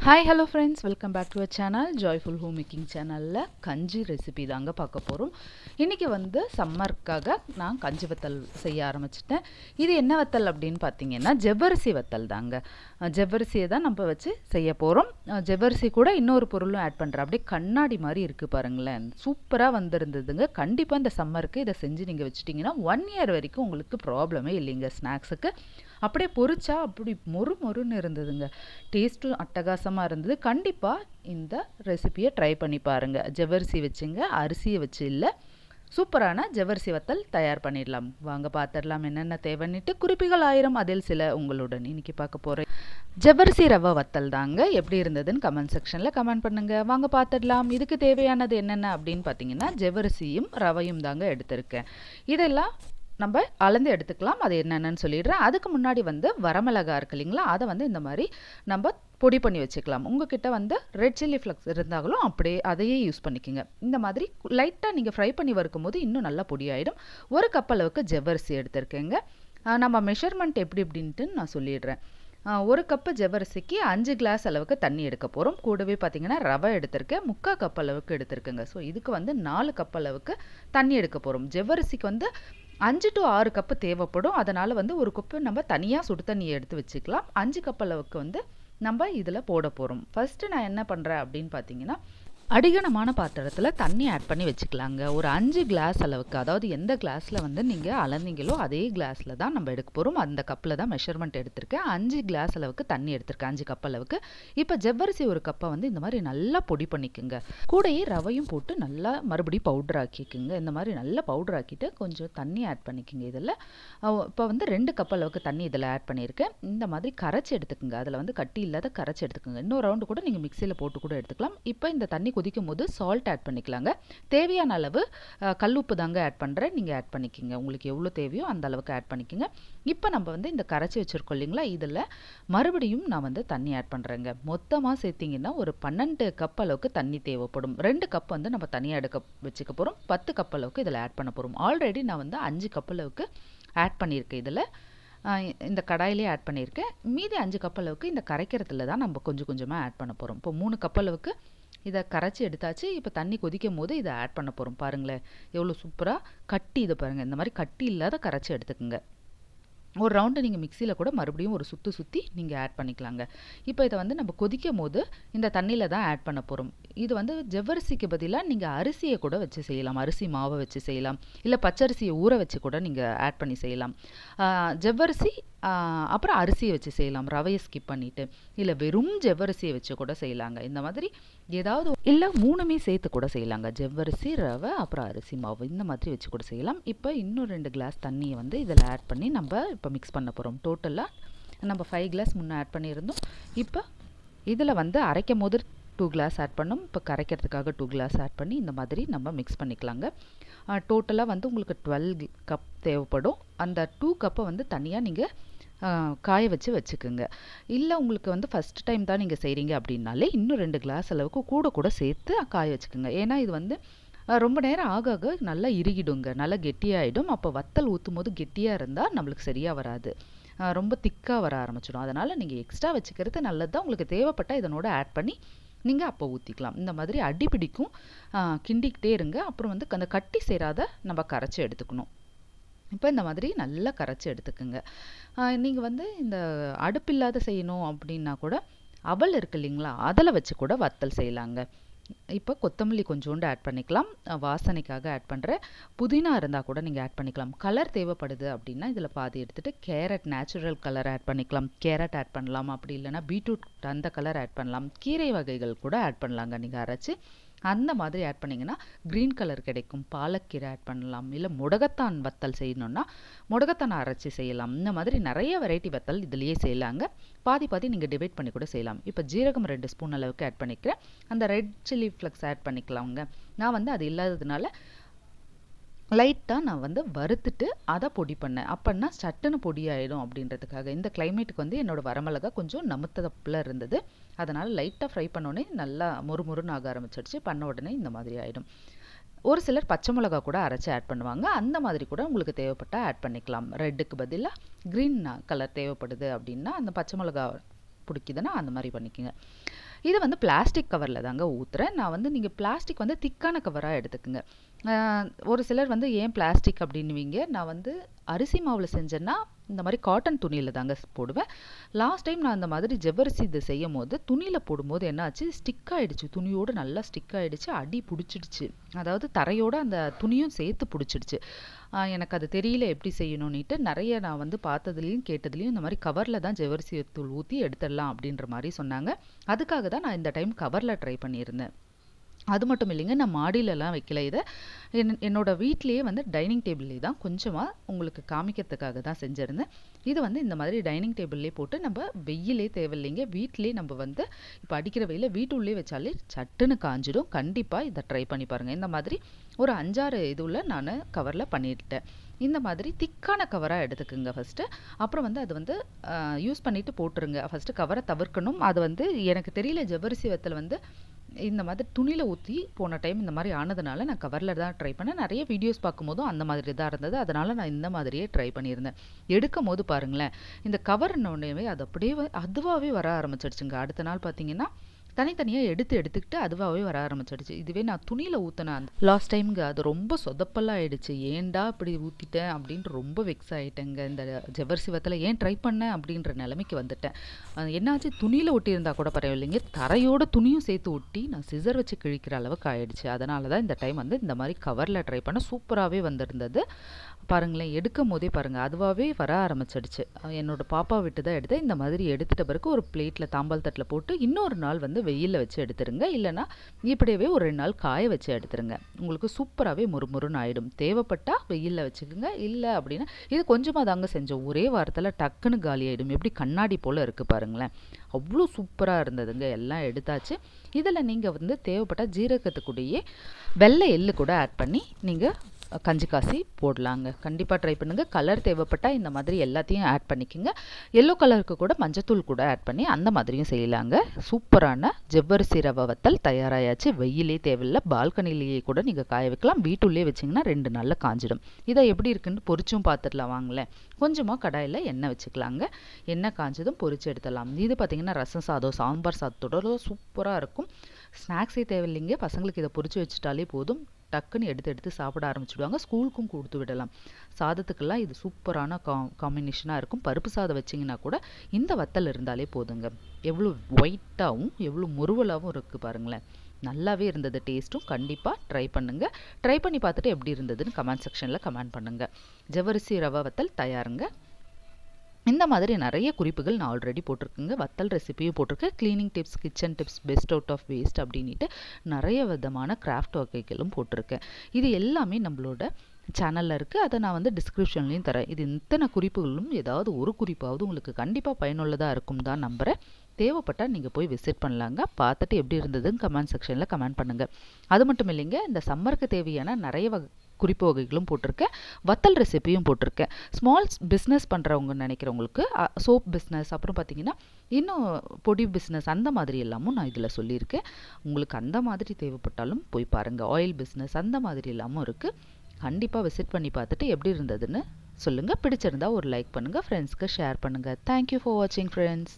Hi hello friends, welcome back to our channel joyful home making சேனலில் கஞ்சி recipe தாங்க பார்க்க போகிறோம். இன்றைக்கி சம்மருக்காக நான் கஞ்சி வத்தல் செய்ய ஆரம்பிச்சிட்டேன். இது என்ன வத்தல் அப்படின்னு பார்த்தீங்கன்னா ஜவ்வரிசி வத்தல் தாங்க. ஜவ்வரிசியை தான் நம்ம வச்சு செய்ய போகிறோம். ஜவ்வரிசி கூட இன்னொரு பொருளும் ஆட் பண்ணுறேன். அப்படியே கண்ணாடி மாதிரி இருக்குது பாருங்களேன், சூப்பராக வந்திருந்ததுங்க. கண்டிப்பாக இந்த சம்மருக்கு இதை செஞ்சு நீங்கள் வச்சுட்டிங்கன்னா 1 இயர் வரைக்கும் உங்களுக்கு ப்ராப்ளமே இல்லைங்க. ஸ்நாக்ஸுக்கு அப்படியே பொரிச்சா அப்படி மொறு மொறுன்னு இருந்ததுங்க. டேஸ்ட்டும் அட்டகாசமாக இருந்தது. கண்டிப்பாக இந்த ரெசிபியை ட்ரை பண்ணி பாருங்கள். ஜவ்வரிசி வச்சுங்க, அரிசியை வச்சு இல்லை. சூப்பரான ஜவ்வரிசி வத்தல் தயார் பண்ணிடலாம். வாங்க பார்த்துடலாம் என்னென்ன தேவைன்னுட்டு. குறிப்புகள் 1000, அதில் சில உங்களுடன் இன்றைக்கி பார்க்க போகிறேன். ஜவ்வரிசி ரவை வத்தல் தாங்க. எப்படி இருந்ததுன்னு கமெண்ட் செக்ஷனில் கமெண்ட் பண்ணுங்கள். வாங்க பார்த்துடலாம். இதுக்கு தேவையானது என்னென்ன அப்படின்னு பார்த்தீங்கன்னா ஜவ்வரிசியும் ரவையும் தாங்க எடுத்திருக்கேன். இதெல்லாம் நம்ம அளந்து எடுத்துக்கலாம். அது என்னென்னு சொல்லிடுறேன். அதுக்கு முன்னாடி வரமிளகா இருக்கு இல்லைங்களா, அதை இந்த மாதிரி நம்ம பொடி பண்ணி வச்சுக்கலாம். உங்ககிட்ட ரெட் சில்லி ஃப்ளக்ஸ் இருந்தாலும் அப்படியே அதையே யூஸ் பண்ணிக்கோங்க. இந்த மாதிரி லைட்டாக நீங்கள் ஃப்ரை பண்ணி வறுக்கும் போது இன்னும் நல்லா பொடியாயிடும். 1 கப் அளவுக்கு ஜவ்வரிசி எடுத்துருக்கேங்க. நம்ம மெஷர்மெண்ட் எப்படி எப்படின்ட்டு நான் சொல்லிடுறேன். 1 கப்பு ஜவ்வரிசிக்கு 5 கிளாஸ் அளவுக்கு தண்ணி எடுக்க போகிறோம். கூடவே பார்த்தீங்கன்னா ரவை எடுத்திருக்கேன், 3/4 கப் அளவுக்கு எடுத்திருக்கேங்க. ஸோ இதுக்கு 4 கப் அளவுக்கு தண்ணி எடுக்க போகிறோம். ஜவ்வரிசிக்கு 5 to 6 கப்பு தேவைப்படும். அதனால் 1 கப்பு நம்ம தனியாக சுடு தண்ணியை எடுத்து வச்சுக்கலாம். 5 கப் அளவுக்கு நம்ம இதில் போட போகிறோம். ஃபஸ்ட்டு நான் என்ன பண்ணுறேன் அப்படின்னு பார்த்தீங்கன்னா, அடிகனமான பாத்திரத்தில் தண்ணி ஆட் பண்ணி வச்சுக்கலாங்க. ஒரு 5 கிளாஸ் அளவுக்கு, அதாவது எந்த கிளாஸில் நீங்கள் அளந்தீங்களோ அதே கிளாஸில் தான் நம்ம எடுக்க போகிறோம். அந்த கப்பில் தான் மெஷர்மெண்ட் எடுத்திருக்கேன். 5 கிளாஸ் அளவுக்கு தண்ணி எடுத்திருக்கேன், 5 கப் அளவுக்கு. இப்போ ஜவ்வரிசி 1 கப்பை இந்த மாதிரி நல்லா பொடி பண்ணிக்கோங்க. கூடயே ரவையும் போட்டு நல்லா மறுபடியும் பவுடர் ஆக்கிக்குங்க. இந்த மாதிரி நல்லா பவுடர் ஆக்கிட்டு கொஞ்சம் தண்ணி ஆட் பண்ணிக்கோங்க. இதில் இப்போ 2 கப் அளவுக்கு தண்ணி இதில் ஆட் பண்ணியிருக்கேன். இந்த மாதிரி கரைச்சி எடுத்துக்கோங்க. அதில் கட்டி இல்லாத கரைச்சி எடுத்துக்கோங்க. இன்னொரு ரவுண்டு கூட நீங்கள் மிக்சியில் போட்டு கூட எடுத்துக்கலாம். இப்போ இந்த தண்ணி கொதிக்கும் போது சால்ட் ஆட் பண்ணிக்கலாங்க. தேவையான அளவு கல்லுப்பு தாங்க ஆட் பண்ணுறேன். நீங்கள் ஆட் பண்ணிக்கோங்க. உங்களுக்கு எவ்வளோ தேவையோ அந்த அளவுக்கு ஆட் பண்ணிக்கோங்க. இப்போ நம்ம இந்த கரைச்சி வச்சுருக்கோம் இல்லைங்களா, இதில் மறுபடியும் நான் தண்ணி ஆட் பண்ணுறேங்க. மொத்தமாக சேர்த்திங்கன்னா ஒரு 12 கப் அளவுக்கு தண்ணி தேவைப்படும். 2 கப் நம்ம தனியாக எடுக்க வச்சுக்க போகிறோம். 10 கப் அளவுக்கு இதில் ஆட் பண்ண போகிறோம். ஆல்ரெடி நான் 5 கப் அளவுக்கு ஆட் பண்ணியிருக்கேன். இதில் இந்த கடாயிலே ஆட் பண்ணியிருக்கேன். மீதி 5 கப் அளவுக்கு இந்த கரைக்கிறதுல தான் நம்ம கொஞ்சம் கொஞ்சமாக ஆட் பண்ண போகிறோம். இப்போ 3 கப் அளவுக்கு இதை கரைச்சி எடுத்தாச்சு. இப்போ தண்ணி கொதிக்கும் போது இதை ஆட் பண்ண போகிறோம். பாருங்களேன் எவ்வளோ சூப்பராக கட்டி, இதை பாருங்கள், இந்த மாதிரி கட்டி இல்லாத கரைச்சி எடுத்துக்கோங்க. ஒரு ரவுண்டு நீங்கள் மிக்சியில் கூட மறுபடியும் ஒரு சுற்றி நீங்கள் ஆட் பண்ணிக்கலாங்க. இப்போ இதை நம்ம கொதிக்கும் போது இந்த தண்ணியில் தான் ஆட் பண்ண போகிறோம். இது ஜவ்வரிசிக்கு பதிலாக நீங்கள் அரிசியை கூட வச்சு செய்யலாம். அரிசி மாவை வச்சு செய்யலாம், இல்லை பச்சரிசியை ஊற வச்சு கூட நீங்கள் ஆட் பண்ணி செய்யலாம். ஜவ்வரிசி அப்புறம் அரிசியை வச்சு செய்யலாம், ரவையை ஸ்கிப் பண்ணிவிட்டு. இல்லை வெறும் ஜவ்வரிசியை வச்சு கூட செய்யலாங்க. இந்த மாதிரி ஏதாவது இல்லை 3மே சேர்த்து கூட செய்யலாங்க. ஜவ்வரிசி, ரவை, அப்புறம் அரிசி மாவு, இந்த மாதிரி வச்சு கூட செய்யலாம். இப்போ இன்னும் 2 கிளாஸ் தண்ணியை இதில் ஆட் பண்ணி நம்ம இப்போ மிக்ஸ் பண்ண போகிறோம். டோட்டலாக நம்ம 5 கிளாஸ் முன்னே ஆட் பண்ணியிருந்தோம். இப்போ இதில் அரைக்கும் போது 2 கிளாஸ் ஆட் பண்ணோம். இப்போ கரைக்கிறதுக்காக 2 கிளாஸ் ஆட் பண்ணி இந்த மாதிரி நம்ம மிக்ஸ் பண்ணிக்கலாங்க. டோட்டலாக உங்களுக்கு 12 கப் தேவைப்படும். அந்த 2 கப்பை தனியாக நீங்கள் காய வச்சுக்கோங்க. இல்லை உங்களுக்கு ஃபஸ்ட் டைம் தான் நீங்கள் செய்கிறீங்க அப்படின்னாலே இன்னும் 2 கிளாஸ் அளவுக்கு கூட சேர்த்து காய வச்சுக்கோங்க. ஏன்னா இது ரொம்ப நேரம் ஆக ஆக நல்லா இறுகிடுங்க, நல்லா கெட்டியாகிடும். அப்போ வத்தல் ஊற்றும் போது கெட்டியாக இருந்தால் நம்மளுக்கு சரியாக வராது, ரொம்ப திக்காக வர ஆரம்பிச்சிடும். அதனால் நீங்கள் எக்ஸ்ட்ரா வச்சுக்கிறது நல்லது தான். உங்களுக்கு தேவைப்பட்டால் இதனோட ஆட் பண்ணி நீங்கள் அப்போ ஊற்றிக்கலாம். இந்த மாதிரி அடிப்பிடிக்கும், கிண்டிக்கிட்டே இருங்க. அப்புறம் அந்த கட்டி சேராத நம்ம கரைச்சி எடுத்துக்கணும். இப்போ இந்த மாதிரி நல்லா கரைச்சி எடுத்துக்கோங்க. நீங்கள் இந்த அடுப்பில்லாத செய்யணும் அப்படின்னா கூட அவல் இருக்கு இல்லைங்களா, அதில் வச்சு கூட வத்தல் செய்யலாங்க. இப்போ கொத்தமல்லி கொஞ்சோண்டு ஆட் பண்ணிக்கலாம், வாசனைக்காக ஆட் பண்ணுறேன். புதினா இருந்தால் கூட நீங்கள் ஆட் பண்ணிக்கலாம். கலர் தேவைப்படுது அப்படின்னா இதில் பாதி எடுத்துகிட்டு கேரட், நேச்சுரல் கலர் ஆட் பண்ணிக்கலாம். கேரட் ஆட் பண்ணலாம், அப்படி இல்லைனா பீட்ரூட் அந்த கலர் ஆட் பண்ணலாம். கீரை வகைகள் கூட ஆட் பண்ணலாங்க. நீங்கள் அரைச்சி அந்த மாதிரி ஆட் பண்ணிங்கன்னா க்ரீன் கலர் கிடைக்கும். பாலக்கீரை ஆட் பண்ணலாம். இல்லை முடகத்தான் வத்தல் செய்யணுன்னா முடகத்தான் அரைச்சி செய்யலாம். இந்த மாதிரி நிறைய வெரைட்டி வத்தல் இதுலேயே செய்யலாங்க. பாதி நீங்கள் டிவைட் பண்ணி கூட செய்யலாம். இப்போ ஜீரகம் 2 ஸ்பூன் அளவுக்கு ஆட் பண்ணிக்கிறேன். அந்த ரெட் சில்லி ஃப்ளக்ஸ் ஆட் பண்ணிக்கலாங்க. நான் அது இல்லாததுனால லைட்டாக நான் வறுத்துட்டு அதை பொடி பண்ணேன். அப்போன்னா சட்டுன்னு பொடி ஆகிடும் அப்படின்றதுக்காக. இந்த கிளைமேட்டுக்கு என்னோடய வரமிளகா கொஞ்சம் நமுத்தப்பில் இருந்தது. அதனால் லைட்டாக ஃப்ரை பண்ணோடனே நல்லா மொறுமொறுன்னு ஆக ஆரம்பிச்சிடுச்சு. பண்ண உடனே இந்த மாதிரி ஆகிடும். ஒரு சிலர் பச்சை மிளகா கூட அரைச்சி ஆட் பண்ணுவாங்க. அந்த மாதிரி கூட உங்களுக்கு தேவைப்பட்டால் ஆட் பண்ணிக்கலாம். ரெட்டுக்கு பதிலாக க்ரீன் கலர் தேவைப்படுது அப்படின்னா அந்த பச்சை மிளகா பிடிக்குதுன்னா அந்த மாதிரி பண்ணிக்கோங்க. இது வந்து பிளாஸ்டிக் கவரில் தாங்க ஊற்றுறேன். நான் வந்து நீங்கள் பிளாஸ்டிக் வந்து திக்கான கவராக எடுத்துக்குங்க. ஒரு சிலர் வந்து ஏன் பிளாஸ்டிக் அப்படின்னுவீங்க. நான் வந்து அரிசி மாவில் செஞ்சேன்னா இந்த மாதிரி காட்டன் துணியில் தாங்க போடுவேன். லாஸ்ட் டைம் நான் அந்த மாதிரி ஜவ்வரிசி இது செய்யும் போது துணியில் போடும்போது என்ன ஆச்சு, ஸ்டிக் ஆகிடுச்சு, துணியோடு நல்லா ஸ்டிக் ஆகிடுச்சு, அடி பிடிச்சிடுச்சு. அதாவது தரையோடு அந்த துணியும் சேர்த்து பிடிச்சிடுச்சு. எனக்கு அது தெரியல எப்படி செய்யணும்னுட்டு நிறைய நான் வந்து பார்த்ததுலேயும் கேட்டதுலேயும் இந்த மாதிரி கவரில் தான் ஜவ்வரிசி தூள் ஊற்றி எடுத்துடலாம் அப்படின்ற மாதிரி சொன்னாங்க. அதுக்காக தான் நான் இந்த டைம் கவரில் ட்ரை பண்ணியிருந்தேன். அது மட்டும் இல்லைங்க, நான் மாடியிலலாம் வைக்கல. இதை என்னோட வீட்லேயே வந்து டைனிங் டேபிள்லேயே தான் கொஞ்சமாக உங்களுக்கு காமிக்கிறதுக்காக தான் செஞ்சுருந்தேன். இது வந்து இந்த மாதிரி டைனிங் டேபிள்லேயே போட்டு நம்ம வெயிலே தேவையில்லைங்க, வீட்டிலே நம்ம வந்து இப்போ அடிக்கிற வெயில வீட்டுள்ளே வச்சாலே சட்டுன்னு காஞ்சிடும். கண்டிப்பாக இதை ட்ரை பண்ணி பாருங்கள். இந்த மாதிரி ஒரு 5-6 இதுவில் நான் கவரில் பண்ணிட்டேன். இந்த மாதிரி திக்கான கவராக எடுத்துக்குங்க ஃபஸ்ட்டு. அப்புறம் வந்து அது வந்து யூஸ் பண்ணிவிட்டு போட்டுருங்க. ஃபஸ்ட்டு கவரை தவிர்க்கணும். அது வந்து எனக்கு தெரியல, ஜவ்வரிசி வத்தல் வந்து இந்த மாதிரி துணியில் ஊற்றி போன டைம் இந்த மாதிரி ஆனதுனால நான் கவரில் தான் ட்ரை பண்ணேன். நிறைய வீடியோஸ் பார்க்கும்போதும் அந்த மாதிரி தான் இருந்தது. அதனால் நான் இந்த மாதிரியே ட்ரை பண்ணியிருந்தேன். எடுக்கும் போது பாருங்களேன், இந்த கவர்னோடனே அது அப்படியே அதுவாகவே வர ஆரம்பிச்சிடுச்சுங்க. அடுத்த நாள் பார்த்தீங்கன்னா தனித்தனியாக எடுத்துக்கிட்டு அதுவாகவே வர ஆரம்பிச்சிடுச்சு. இதுவே நான் துணியில் ஊற்றினேன் லாஸ்ட் டைமுங்க, அது ரொம்ப சொதப்பெல்லாம் ஆயிடுச்சு. ஏன்டா இப்படி ஊற்றிட்டேன் அப்படின்ட்டு ரொம்ப வெக்ஸ் ஆகிட்டேங்க. இந்த ஜவ்வரிசி வத்தலை ஏன் ட்ரை பண்ணேன் அப்படின்ற நிலைமைக்கு வந்துட்டேன். என்னாச்சு, துணியில் ஒட்டியிருந்தா கூட பரவாயில்லைங்க, தரையோட துணியும் சேர்த்து ஒட்டி நான் சிசர் வச்சு கிழிக்கிற அளவுக்கு ஆயிடுச்சு. அதனால தான் இந்த டைம் வந்து இந்த மாதிரி கவரில் ட்ரை பண்ண சூப்பராகவே வந்திருந்தது. பாருங்களேன், எடுக்கும் போதே பாருங்கள் அதுவாகவே வர ஆரம்பிச்சிடுச்சு. என்னோட பாப்பா விட்டு தான் எடுத்தேன். இந்த மாதிரி எடுத்துட்ட பிறகு ஒரு பிளேட்டில் தாம்பால் தட்டில் போட்டு இன்னொரு நாள் வந்து வெயிலில் வச்சு எடுத்துருங்க. இல்லைனா இப்படியே ஒரு 2 நாள் காய வச்சு எடுத்துருங்க. உங்களுக்கு சூப்பராகவே முறுமுறுன்னு ஆகிடும். தேவைப்பட்டால் வெயிலில் வச்சுக்கோங்க. இல்லை அப்படின்னா இது கொஞ்சமாக தாங்க செஞ்சோம், ஒரே வாரத்தில் டக்குன்னு காலி ஆகிடும். எப்படி கண்ணாடி போல் இருக்குது பாருங்களேன், அவ்வளோ சூப்பராக இருந்ததுங்க. எல்லாம் எடுத்தாச்சு. இதில் நீங்கள் வந்து தேவைப்பட்டால் ஜீரகத்துக்குள்ளேயே வெள்ளை எள்ளு கூட ஆட் பண்ணி நீங்கள் கஞ்சி காசி போடலாங்க. கண்டிப்பாக ட்ரை பண்ணுங்கள். கலர் தேவைப்பட்டால் இந்த மாதிரி எல்லாத்தையும் ஆட் பண்ணிக்கோங்க. எல்லோ கலருக்கு கூட மஞ்சத்தூள் கூட ஆட் பண்ணி அந்த மாதிரியும் செய்யலாங்க. சூப்பரான ஜவ்வரிசி ரவை வத்தல் தயாராகியாச்சு. வெயிலே தேவையில்லை, பால்கனிலேயே கூட நீங்கள் காய வைக்கலாம். வீட்டுள்ளே வச்சிங்கன்னா 2 நாளில் காஞ்சிடும். இதை எப்படி இருக்குன்னு பொரிச்சும் பார்த்துடலாம் வாங்களேன். கொஞ்சமாக கடாயில் எண்ணெய் வச்சுக்கலாங்க. எண்ணெய் காஞ்சதும் பொரிச்சு எடுத்துடலாம். இது பார்த்திங்கன்னா ரசம் சாதம், சாம்பார் சாதத்தோட சூப்பராக இருக்கும். ஸ்நாக்ஸே தேவையில்லைங்க, பசங்களுக்கு இதை பொரிச்சு வச்சுட்டாலே போதும், டக்குன்னு எடுத்து சாப்பிட ஆரம்பிச்சுடுவாங்க. ஸ்கூலுக்கும் கொடுத்து விடலாம். சாதத்துக்கெல்லாம் இது சூப்பரான காம்பினேஷனாக இருக்கும். பருப்பு சாதம் வச்சிங்கன்னா கூட இந்த வத்தல் இருந்தாலே போதுங்க. எவ்வளோ ஒயிட்டாகவும் எவ்வளோ முறுவலாகவும் இருக்குது பாருங்களேன். நல்லாவே இருந்தது. டேஸ்ட்டும் கண்டிப்பாக ட்ரை பண்ணுங்கள். ட்ரை பண்ணி பார்த்துட்டு எப்படி இருந்ததுன்னு கமெண்ட் செக்ஷனில் கமெண்ட் பண்ணுங்கள். ஜவ்வரிசி ரவை வத்தல் தயாருங்க. இந்த மாதிரி நிறைய குறிப்புகள் நான் ஆல்ரெடி போட்டிருக்கேங்க. வத்தல் ரெசிபியும் போட்டிருக்கேன். Cleaning tips, kitchen tips, best out of waste அப்படின்ட்டு நிறைய விதமான கிராஃப்ட் வகைகளும் போட்டிருக்கேன். இது எல்லாமே நம்மளோட சேனலில் இருக்குது. அதை நான் வந்து டிஸ்கிரிப்ஷன்லேயும் தரேன். இது இத்தனை குறிப்புகளும் ஏதாவது ஒரு குறிப்பாவது உங்களுக்கு கண்டிப்பாக பயனுள்ளதாக இருக்கும் தான் நம்புகிறேன். தேவைப்பட்டால் நீங்கள் போய் விசிட் பண்ணலாங்க. பார்த்துட்டு எப்படி இருந்ததுன்னு கமெண்ட் செக்ஷனில் கமெண்ட் பண்ணுங்கள். அது மட்டும் இல்லைங்க, இந்த சம்மருக்கு தேவையான நிறைய குறிப்பு வகைகளும் போட்டிருக்கேன். வத்தல் ரெசிபியும் போட்டிருக்கேன். ஸ்மால் பிஸ்னஸ் பண்ணுறவங்க நினைக்கிறவங்களுக்கு சோப் பிஸ்னஸ், அப்புறம் பார்த்திங்கன்னா இன்னும் பொடி பிஸ்னஸ், அந்த மாதிரி எல்லாமும் நான் இதில் சொல்லியிருக்கேன். உங்களுக்கு அந்த மாதிரி தேவைப்பட்டாலும் போய் பாருங்கள். ஆயில் பிஸ்னஸ் அந்த மாதிரி எல்லாமும் இருக்குது. கண்டிப்பாக விசிட் பண்ணி பார்த்துட்டு எப்படி இருந்ததுன்னு சொல்லுங்கள். பிடிச்சிருந்தா ஒரு லைக் பண்ணுங்கள், ஃப்ரெண்ட்ஸ்க்கு ஷேர் பண்ணுங்கள். தேங்க்யூ ஃபார் வாட்சிங் ஃப்ரெண்ட்ஸ்.